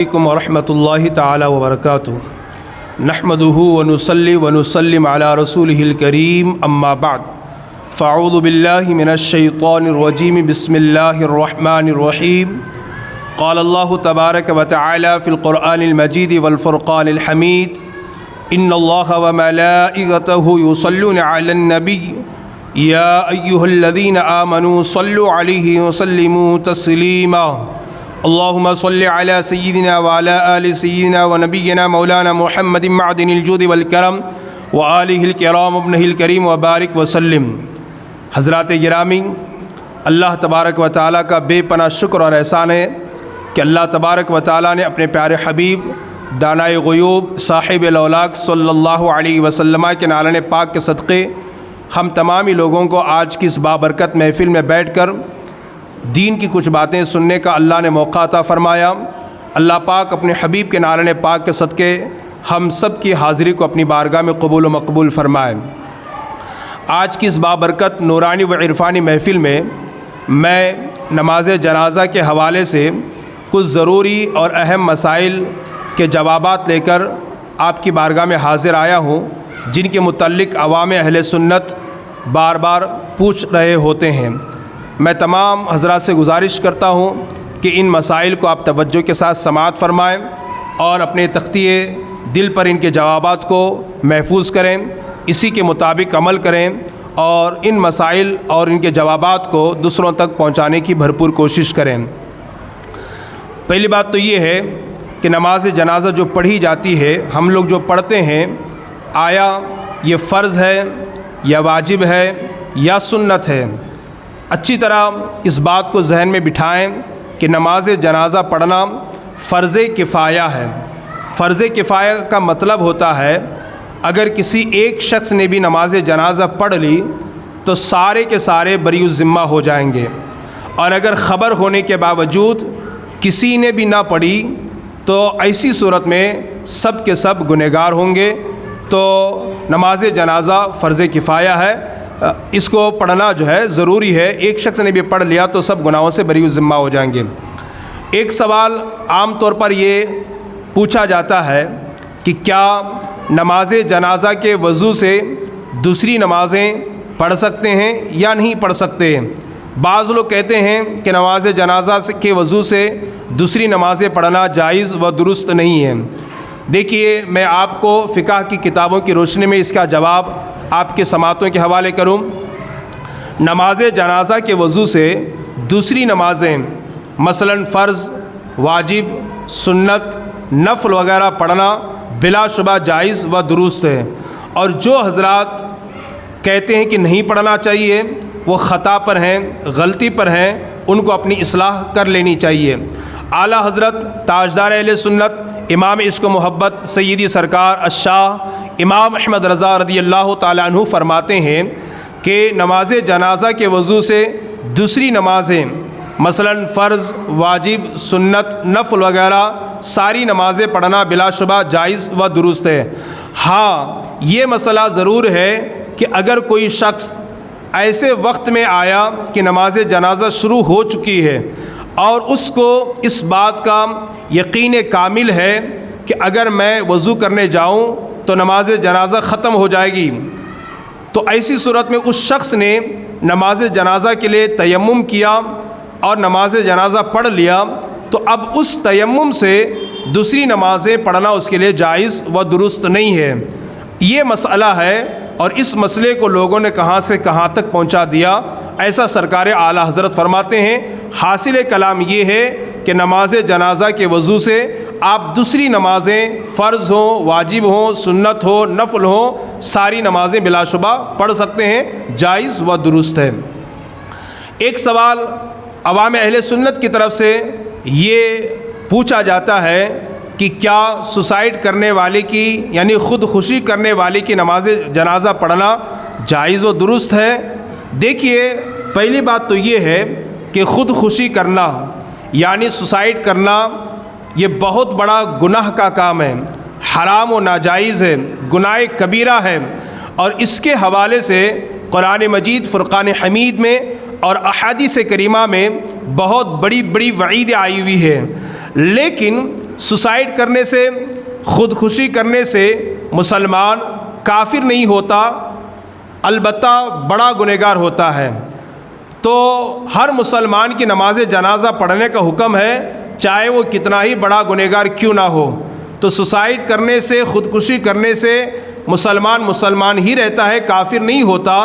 علیکم ورحمۃ اللہ تعالی وبرکاتہ نحمدہ ونصلی ونسلم علی رسولہ الکریم اما بعد فاعوذ باللہ من الشیطان الرجیم بسم اللہ الرحمن الرحیم قال اللہ تبارک وتعالی فی القرآن المجید والفرقان الحمید ان اللہ وملائکتہ یصلون علی النبی یا ایہا الذین آمنوا صلوا علیہ وسلموا تسلیما اللہم صل علی سیدنا وعلی آل سیدنا ونبینا مولانا محمد معدن الجود والکرم وآلہ الکرام ابنہ الکریم وبارک وسلم۔ حضرات گرامی، اللہ تبارک و تعالیٰ کا بے پناہ شکر اور احسان ہے کہ اللہ تبارک و تعالیٰ نے اپنے پیارے حبیب دانائے غیوب صاحب الاولاق صلی اللہ علیہ وسلم کے نالان پاک کے صدقے ہم تمامی لوگوں کو آج کی اس بابرکت محفل میں بیٹھ کر دین کی کچھ باتیں سننے کا اللہ نے موقع عطا فرمایا۔ اللہ پاک اپنے حبیب کے نالان پاک کے صدقے ہم سب کی حاضری کو اپنی بارگاہ میں قبول و مقبول فرمائے۔ آج کی اس بابرکت نورانی و عرفانی محفل میں نماز جنازہ کے حوالے سے کچھ ضروری اور اہم مسائل کے جوابات لے کر آپ کی بارگاہ میں حاضر آیا ہوں، جن کے متعلق عوام اہل سنت بار بار پوچھ رہے ہوتے ہیں۔ میں تمام حضرات سے گزارش کرتا ہوں کہ ان مسائل کو آپ توجہ کے ساتھ سماعت فرمائیں اور اپنے تختیے دل پر ان کے جوابات کو محفوظ کریں، اسی کے مطابق عمل کریں اور ان مسائل اور ان کے جوابات کو دوسروں تک پہنچانے کی بھرپور کوشش کریں۔ پہلی بات تو یہ ہے کہ نماز جنازہ جو پڑھی جاتی ہے، ہم لوگ جو پڑھتے ہیں، آیا یہ فرض ہے یا واجب ہے یا سنت ہے؟ اچھی طرح اس بات کو ذہن میں بٹھائیں کہ نماز جنازہ پڑھنا فرض کفایہ ہے۔ فرض کفایہ کا مطلب ہوتا ہے اگر کسی ایک شخص نے بھی نماز جنازہ پڑھ لی تو سارے کے سارے بری الذمہ ہو جائیں گے، اور اگر خبر ہونے کے باوجود کسی نے بھی نہ پڑھی تو ایسی صورت میں سب کے سب گنہگار ہوں گے۔ تو نماز جنازہ فرض کفایہ ہے، اس کو پڑھنا جو ہے ضروری ہے۔ ایک شخص نے بھی پڑھ لیا تو سب گناہوں سے بری الذمہ ہو جائیں گے۔ ایک سوال عام طور پر یہ پوچھا جاتا ہے کہ کیا نماز جنازہ کے وضو سے دوسری نمازیں پڑھ سکتے ہیں یا نہیں پڑھ سکتے؟ بعض لوگ کہتے ہیں کہ نماز جنازہ کے وضو سے دوسری نمازیں پڑھنا جائز و درست نہیں ہے۔ دیکھیے، میں آپ کو فقہ کی کتابوں کی روشنی میں اس کا جواب آپ کے سماعتوں کے حوالے کروں۔ نماز جنازہ کے وضو سے دوسری نمازیں مثلا فرض، واجب، سنت، نفل وغیرہ پڑھنا بلا شبہ جائز و درست ہے، اور جو حضرات کہتے ہیں کہ نہیں پڑھنا چاہیے وہ خطا پر ہیں، غلطی پر ہیں، ان کو اپنی اصلاح کر لینی چاہیے۔ اعلیٰ حضرت تاجدار اہل سنت امام عشق و محبت سیدی سرکار الشاہ امام احمد رضا رضی اللہ تعالیٰ عنہ فرماتے ہیں کہ نماز جنازہ کے وضو سے دوسری نمازیں مثلا فرض، واجب، سنت، نفل وغیرہ ساری نمازیں پڑھنا بلا شبہ جائز و درست ہے۔ ہاں، یہ مسئلہ ضرور ہے کہ اگر کوئی شخص ایسے وقت میں آیا کہ نماز جنازہ شروع ہو چکی ہے اور اس کو اس بات کا یقین کامل ہے کہ اگر میں وضو کرنے جاؤں تو نماز جنازہ ختم ہو جائے گی، تو ایسی صورت میں اس شخص نے نماز جنازہ کے لیے تیمم کیا اور نماز جنازہ پڑھ لیا، تو اب اس تیمم سے دوسری نمازیں پڑھنا اس کے لیے جائز و درست نہیں ہے۔ یہ مسئلہ ہے، اور اس مسئلے کو لوگوں نے کہاں سے کہاں تک پہنچا دیا، ایسا سرکار اعلیٰ حضرت فرماتے ہیں۔ حاصل کلام یہ ہے کہ نماز جنازہ کے وضو سے آپ دوسری نمازیں فرض ہوں، واجب ہوں، سنت ہو، نفل ہوں، ساری نمازیں بلا شبہ پڑھ سکتے ہیں، جائز و درست ہے۔ ایک سوال عوام اہل سنت کی طرف سے یہ پوچھا جاتا ہے کہ کیا سوسائڈ کرنے والے کی یعنی خودکشی کرنے والے کی نماز جنازہ پڑھنا جائز و درست ہے؟ دیکھیے، پہلی بات تو یہ ہے کہ خودکشی کرنا یعنی سوسائڈ کرنا یہ بہت بڑا گناہ کا کام ہے، حرام و ناجائز ہے، گناہ کبیرہ ہے، اور اس کے حوالے سے قرآن مجید فرقان حمید میں اور احادیث کریمہ میں بہت بڑی بڑی وعید آئی ہوئی ہے۔ لیکن سوسائڈ کرنے سے، خودکشی کرنے سے مسلمان کافر نہیں ہوتا، البتہ بڑا گنہگار ہوتا ہے۔ تو ہر مسلمان کی نماز جنازہ پڑھنے کا حکم ہے، چاہے وہ کتنا ہی بڑا گنہگار کیوں نہ ہو۔ تو سوسائڈ کرنے سے، خودکشی کرنے سے مسلمان ہی رہتا ہے، کافر نہیں ہوتا،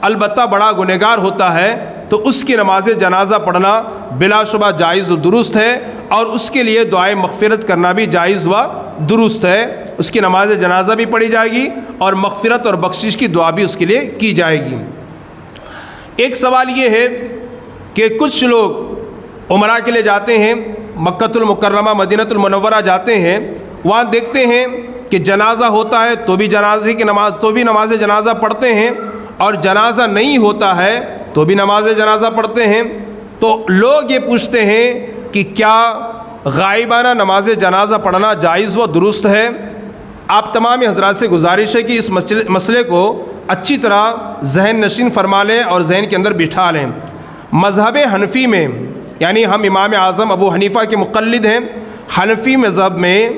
البتہ بڑا گنہگار ہوتا ہے۔ تو اس کی نماز جنازہ پڑھنا بلا شبہ جائز و درست ہے، اور اس کے لیے دعائے مغفرت کرنا بھی جائز و درست ہے۔ اس کی نماز جنازہ بھی پڑھی جائے گی اور مغفرت اور بخشش کی دعا بھی اس کے لیے کی جائے گی۔ ایک سوال یہ ہے کہ کچھ لوگ عمرہ کے لیے جاتے ہیں، مکۃ المکرمہ مدینہ المنورہ جاتے ہیں، وہاں دیکھتے ہیں کہ جنازہ ہوتا ہے تو بھی نماز جنازہ پڑھتے ہیں، اور جنازہ نہیں ہوتا ہے تو بھی نماز جنازہ پڑھتے ہیں۔ تو لوگ یہ پوچھتے ہیں کہ کیا غائبانہ نماز جنازہ پڑھنا جائز و درست ہے؟ آپ تمام حضرات سے گزارش ہے کہ اس مسئلے کو اچھی طرح ذہن نشین فرما لیں اور ذہن کے اندر بٹھا لیں۔ مذہب حنفی میں، یعنی ہم امام اعظم ابو حنیفہ کے مقلد ہیں، حنفی مذہب میں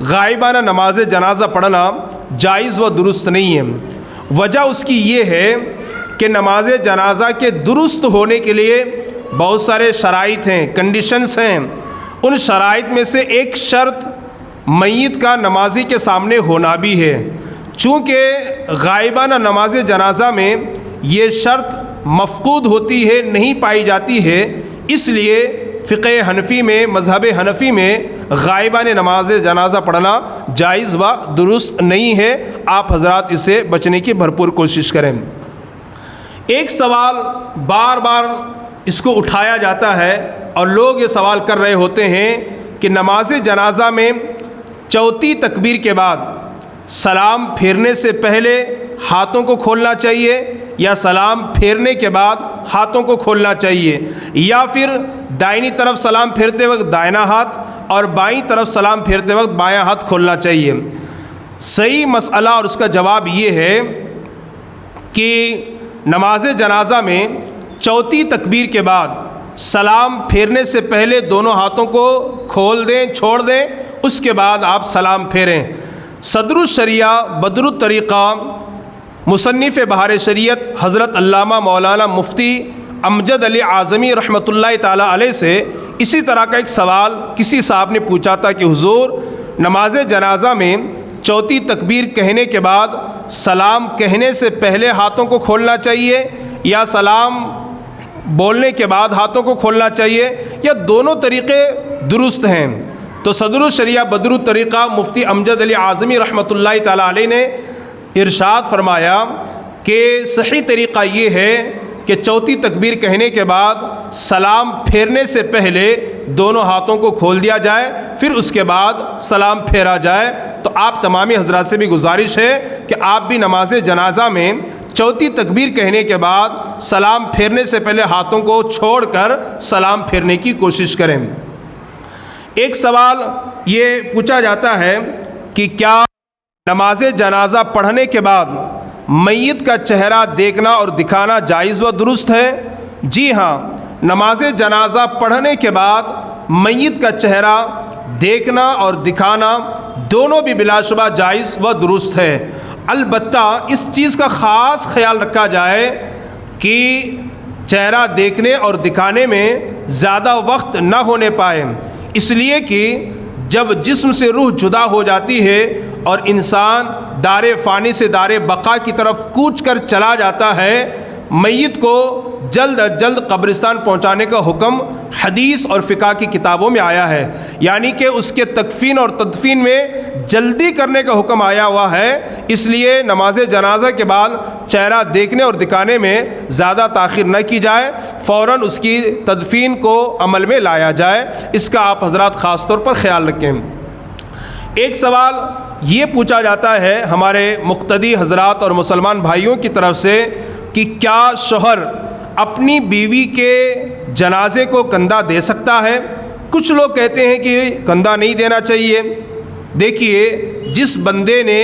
غائبانہ نماز جنازہ پڑھنا جائز و درست نہیں ہے۔ وجہ اس کی یہ ہے کہ نماز جنازہ کے درست ہونے کے لیے بہت سارے شرائط ہیں، کنڈیشنز ہیں۔ ان شرائط میں سے ایک شرط میت کا نمازی کے سامنے ہونا بھی ہے۔ چونکہ غائبانہ نماز جنازہ میں یہ شرط مفقود ہوتی ہے، نہیں پائی جاتی ہے، اس لیے فقہ حنفی میں، مذہب حنفی میں غائبانہ نماز جنازہ پڑھنا جائز و درست نہیں ہے۔ آپ حضرات اس سے بچنے کی بھرپور کوشش کریں۔ ایک سوال بار بار اس کو اٹھایا جاتا ہے اور لوگ یہ سوال کر رہے ہوتے ہیں کہ نماز جنازہ میں چوتھی تکبیر کے بعد سلام پھیرنے سے پہلے ہاتھوں کو کھولنا چاہیے، یا سلام پھیرنے کے بعد ہاتھوں کو کھولنا چاہیے، یا پھر دائنی طرف سلام پھیرتے وقت دائنا ہاتھ اور بائیں طرف سلام پھیرتے وقت بایاں ہاتھ کھولنا چاہیے۔ صحیح مسئلہ اور اس کا جواب یہ ہے کہ نماز جنازہ میں چوتھی تکبیر کے بعد سلام پھیرنے سے پہلے دونوں ہاتھوں کو کھول دیں، چھوڑ دیں، اس کے بعد آپ سلام پھیریں۔ صدر الشریعہ بدر الطریقہ مصنف بہار شریعت حضرت علامہ مولانا مفتی امجد علی اعظمی رحمۃ اللہ تعالیٰ علیہ سے اسی طرح کا ایک سوال کسی صاحب نے پوچھا تھا کہ حضور، نماز جنازہ میں چوتھی تکبیر کہنے کے بعد سلام کہنے سے پہلے ہاتھوں کو کھولنا چاہیے، یا سلام بولنے کے بعد ہاتھوں کو کھولنا چاہیے، یا دونوں طریقے درست ہیں؟ تو صدر الشریعہ بدر الطریقہ مفتی امجد علی اعظمی رحمۃ اللہ تعالیٰ علیہ نے ارشاد فرمایا کہ صحیح طریقہ یہ ہے کہ چوتھی تکبیر کہنے کے بعد سلام پھیرنے سے پہلے دونوں ہاتھوں کو کھول دیا جائے، پھر اس کے بعد سلام پھیرا جائے۔ تو آپ تمامی حضرات سے بھی گزارش ہے کہ آپ بھی نماز جنازہ میں چوتھی تکبیر کہنے کے بعد سلام پھیرنے سے پہلے ہاتھوں کو چھوڑ کر سلام پھیرنے کی کوشش کریں۔ ایک سوال یہ پوچھا جاتا ہے کہ کیا نماز جنازہ پڑھنے کے بعد میت کا چہرہ دیکھنا اور دکھانا جائز و درست ہے؟ جی ہاں، نماز جنازہ پڑھنے کے بعد میت کا چہرہ دیکھنا اور دکھانا دونوں بھی بلا شبہ جائز و درست ہے۔ البتہ اس چیز کا خاص خیال رکھا جائے کہ چہرہ دیکھنے اور دکھانے میں زیادہ وقت نہ ہونے پائے، اس لیے کہ جب جسم سے روح جدا ہو جاتی ہے اور انسان دار فانی سے دار بقا کی طرف کوچ کر چلا جاتا ہے، میت کو جلد از جلد قبرستان پہنچانے کا حکم حدیث اور فقہ کی کتابوں میں آیا ہے، یعنی کہ اس کے تکفین اور تدفین میں جلدی کرنے کا حکم آیا ہوا ہے۔ اس لیے نماز جنازہ کے بعد چہرہ دیکھنے اور دکھانے میں زیادہ تاخیر نہ کی جائے، فوراً اس کی تدفین کو عمل میں لایا جائے۔ اس کا آپ حضرات خاص طور پر خیال رکھیں۔ ایک سوال یہ پوچھا جاتا ہے ہمارے مقتدی حضرات اور مسلمان بھائیوں کی طرف سے کہ کیا شوہر اپنی بیوی کے جنازے کو کندھا دے سکتا ہے؟ کچھ لوگ کہتے ہیں کہ کندھا نہیں دینا چاہیے۔ دیکھیے، جس بندے نے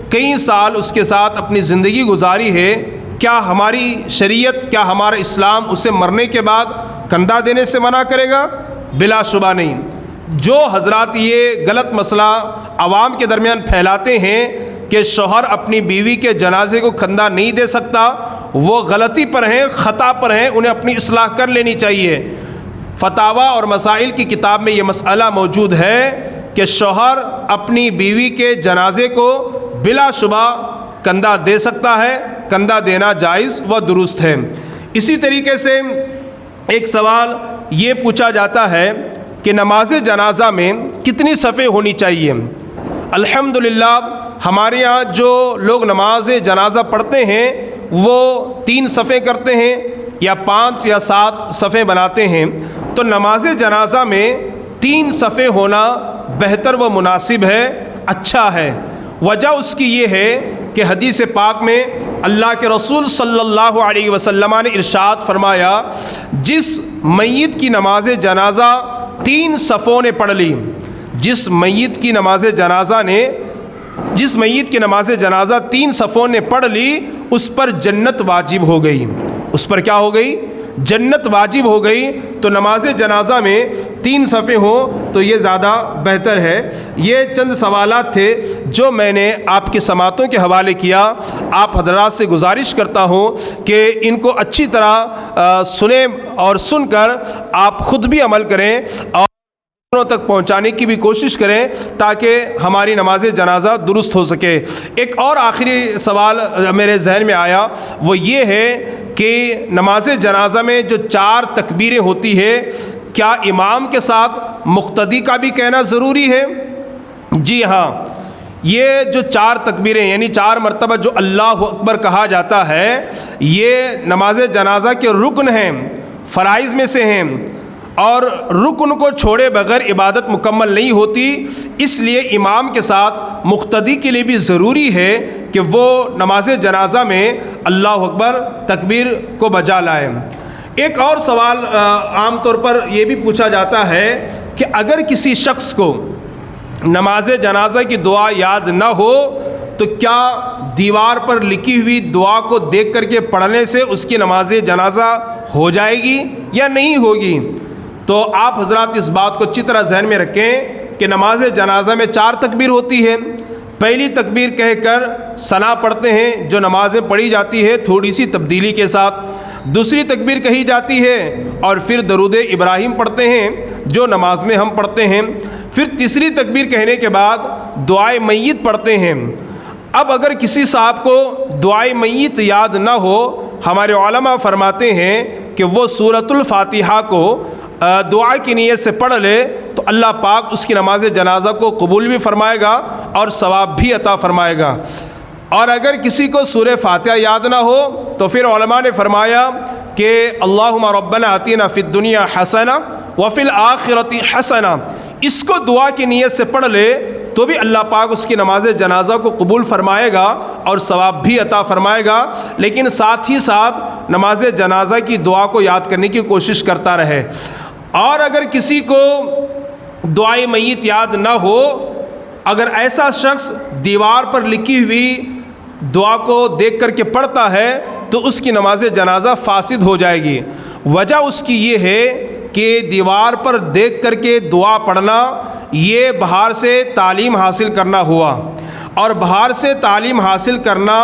کئی سال اس کے ساتھ اپنی زندگی گزاری ہے، کیا ہماری شریعت، کیا ہمارا اسلام اسے مرنے کے بعد کندھا دینے سے منع کرے گا؟ بلا شبہ نہیں۔ جو حضرات یہ غلط مسئلہ عوام کے درمیان پھیلاتے ہیں کہ شوہر اپنی بیوی کے جنازے کو کندھا نہیں دے سکتا، وہ غلطی پر ہیں، خطا پر ہیں، انہیں اپنی اصلاح کر لینی چاہیے۔ فتاویٰ اور مسائل کی کتاب میں یہ مسئلہ موجود ہے کہ شوہر اپنی بیوی کے جنازے کو بلا شبہ کندھا دے سکتا ہے، کندھا دینا جائز و درست ہے۔ اسی طریقے سے ایک سوال یہ پوچھا جاتا ہے کہ نماز جنازہ میں کتنی صفیں ہونی چاہیے؟ الحمدللہ ہمارے یہاں جو لوگ نماز جنازہ پڑھتے ہیں وہ 3 صفیں کرتے ہیں یا 5 یا 7 صفیں بناتے ہیں، تو نماز جنازہ میں 3 صفیں ہونا بہتر و مناسب ہے، اچھا ہے۔ وجہ اس کی یہ ہے کہ حدیث پاک میں اللہ کے رسول صلی اللہ علیہ وسلم نے ارشاد فرمایا، جس میت کی نماز جنازہ 3 صفوں نے پڑھ لی، جس میت کی نماز جنازہ 3 صفوں نے پڑھ لی، اس پر جنت واجب ہو گئی۔ اس پر کیا ہو گئی؟ جنت واجب ہو گئی۔ تو نماز جنازہ میں 3 صفیں ہوں تو یہ زیادہ بہتر ہے۔ یہ چند سوالات تھے جو میں نے آپ کی سماعتوں کے حوالے کیا۔ آپ حضرات سے گزارش کرتا ہوں کہ ان کو اچھی طرح سنیں اور سن کر آپ خود بھی عمل کریں اور تک پہنچانے کی بھی کوشش کریں تاکہ ہماری نماز جنازہ درست ہو سکے۔ ایک اور آخری سوال میرے ذہن میں آیا، وہ یہ ہے کہ نماز جنازہ میں جو 4 تکبیریں ہوتی ہے، کیا امام کے ساتھ مقتدی کا بھی کہنا ضروری ہے؟ جی ہاں، یہ جو 4 تکبیریں یعنی 4 مرتبہ جو اللہ اکبر کہا جاتا ہے، یہ نماز جنازہ کے رکن ہیں، فرائض میں سے ہیں، اور رکن کو چھوڑے بغیر عبادت مکمل نہیں ہوتی۔ اس لیے امام کے ساتھ مقتدی کے لیے بھی ضروری ہے کہ وہ نماز جنازہ میں اللہ اکبر تکبیر کو بجا لائیں۔ ایک اور سوال عام طور پر یہ بھی پوچھا جاتا ہے کہ اگر کسی شخص کو نماز جنازہ کی دعا یاد نہ ہو تو کیا دیوار پر لکھی ہوئی دعا کو دیکھ کر کے پڑھنے سے اس کی نماز جنازہ ہو جائے گی یا نہیں ہوگی؟ تو آپ حضرات اس بات کو اچھی طرح ذہن میں رکھیں کہ نماز جنازہ میں 4 تکبیر ہوتی ہے۔ پہلی تکبیر کہہ کر ثنا پڑھتے ہیں جو نمازیں پڑھی جاتی ہے تھوڑی سی تبدیلی کے ساتھ، دوسری تکبیر کہی جاتی ہے اور پھر درود ابراہیم پڑھتے ہیں جو نماز میں ہم پڑھتے ہیں، پھر تیسری تکبیر کہنے کے بعد دعائے میت پڑھتے ہیں۔ اب اگر کسی صاحب کو دعائے میت یاد نہ ہو، ہمارے علماء فرماتے ہیں کہ وہ سورۃ الفاتحہ کو دعا کی نیت سے پڑھ لے تو اللہ پاک اس کی نماز جنازہ کو قبول بھی فرمائے گا اور ثواب بھی عطا فرمائے گا۔ اور اگر کسی کو سورہ فاتحہ یاد نہ ہو تو پھر علماء نے فرمایا کہ اللہم ربنا آتینا فی الدنیا حسنہ وفی الآخرۃ حسنہ، اس کو دعا کی نیت سے پڑھ لے تو بھی اللہ پاک اس کی نماز جنازہ کو قبول فرمائے گا اور ثواب بھی عطا فرمائے گا، لیکن ساتھ ہی ساتھ نماز جنازہ کی دعا کو یاد کرنے کی کوشش کرتا رہے۔ اور اگر کسی کو دعائے میت یاد نہ ہو، اگر ایسا شخص دیوار پر لکھی ہوئی دعا کو دیکھ کر کے پڑھتا ہے تو اس کی نماز جنازہ فاسد ہو جائے گی۔ وجہ اس کی یہ ہے کہ دیوار پر دیکھ کر کے دعا پڑھنا یہ باہر سے تعلیم حاصل کرنا ہوا، اور باہر سے تعلیم حاصل کرنا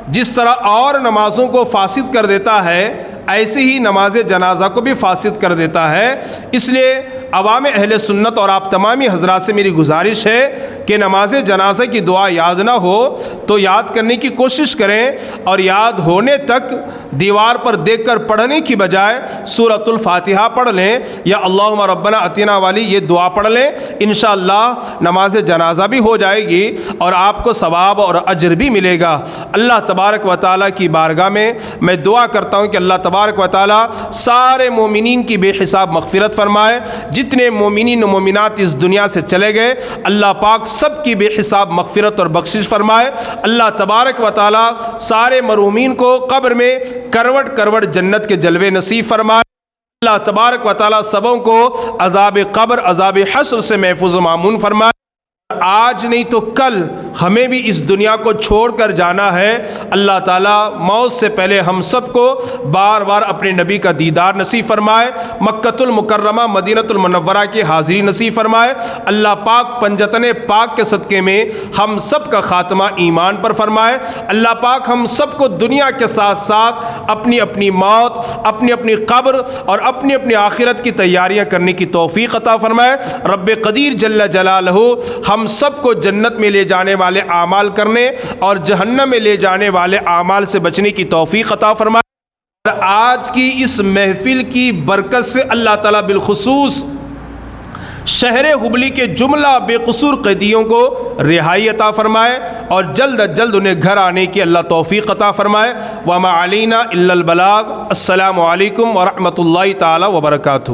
جس طرح اور نمازوں کو فاسد کر دیتا ہے، ایسے ہی نماز جنازہ کو بھی فاسد کر دیتا ہے۔ اس لیے عوام اہل سنت اور آپ تمامی حضرات سے میری گزارش ہے کہ نماز جنازہ کی دعا یاد نہ ہو تو یاد کرنے کی کوشش کریں، اور یاد ہونے تک دیوار پر دیکھ کر پڑھنے کی بجائے سورۃ الفاتحہ پڑھ لیں یا اللہم ربنا آتینا والی یہ دعا پڑھ لیں، انشاءاللہ نماز جنازہ بھی ہو جائے گی اور آپ کو ثواب اور اجر بھی ملے گا۔ اللہ تبارک و تعالیٰ کی بارگاہ میں دعا کرتا ہوں کہ اللہ تبارک و تعالیٰ سارے مومنین کی بے حساب مغفرت فرمائے۔ جتنے مومنین و مومنات اس دنیا سے چلے گئے اللہ پاک سب کی بے حساب مغفرت اور بخشش فرمائے۔ اللہ تبارک و تعالیٰ سارے مرحومین کو قبر میں کروٹ کروٹ جنت کے جلوے نصیب فرمائے۔ اللہ تبارک و تعالیٰ سبوں کو عذاب قبر عذاب حشر سے محفوظ و مامون فرمائے۔ آج نہیں تو کل ہمیں بھی اس دنیا کو چھوڑ کر جانا ہے۔ اللہ تعالیٰ موت سے پہلے ہم سب کو بار بار اپنے نبی کا دیدار نصیب فرمائے، مکۃ المکرمہ مدینۃ المنورہ کی حاضری نصیب فرمائے۔ اللہ پاک پنجتن پاک کے صدقے میں ہم سب کا خاتمہ ایمان پر فرمائے۔ اللہ پاک ہم سب کو دنیا کے ساتھ ساتھ اپنی اپنی موت، اپنی اپنی قبر اور اپنی اپنی آخرت کی تیاریاں کرنے کی توفیق عطا فرمائے۔ رب قدیر جل جلالہ ہم سب کو جنت میں لے جانے والے اعمال کرنے اور جہنم میں لے جانے والے اعمال سے بچنے کی توفیق عطا فرمائے۔ اور آج کی اس محفل کی برکت سے اللہ تعالیٰ بالخصوص شہر حبلی کے جملہ بے قصور قیدیوں کو رہائی عطا فرمائے اور جلد از جلد انہیں گھر آنے کی اللہ توفیق عطا فرمائے۔ وما علینا الا البلاغ۔ السلام علیکم ورحمۃ اللہ تعالی وبرکاتہ۔